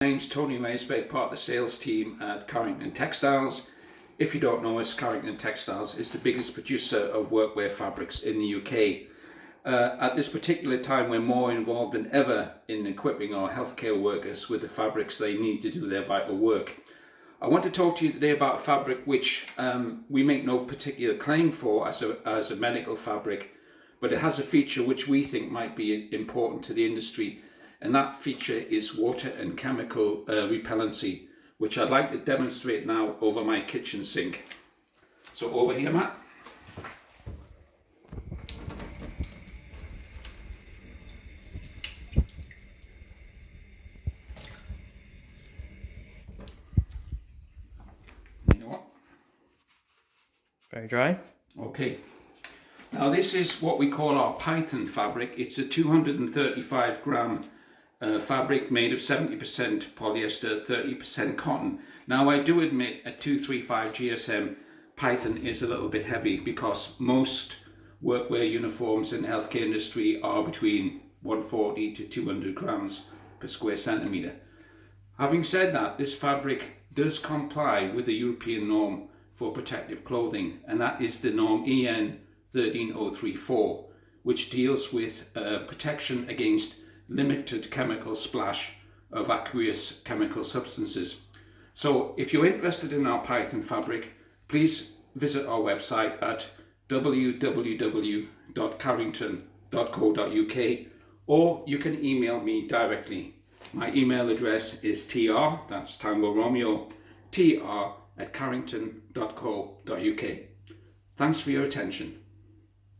My name's Tony Raisbeck, part of the sales team at Carrington Textiles. If you don't know us, Carrington Textiles is the biggest producer of workwear fabrics in the UK. At this particular time, we're more involved than ever in equipping our healthcare workers with the fabrics they need to do their vital work. I want to talk to you today about a fabric which we make no particular claim for as a medical fabric, but it has a feature which we think might be important to the industry. And that feature is water and chemical repellency, which I'd like to demonstrate now over my kitchen sink. So over here, Matt. You know what? Very dry. Okay. Now this is what we call our Python fabric. It's a 235 gram fabric made of 70% polyester, 30% cotton. Now I do admit at 235 GSM, Python is a little bit heavy because most workwear uniforms in the healthcare industry are between 140 to 200 grams per square centimetre. Having said that, this fabric does comply with the European norm for protective clothing, and that is the norm EN 13034, which deals with protection against limited chemical splash of aqueous chemical substances. So if you're interested in our Python fabric, please visit our website at www.carrington.co.uk, or you can email me directly. My email address is tr, that's Tango Romeo, tr@carrington.co.uk. Thanks for your attention.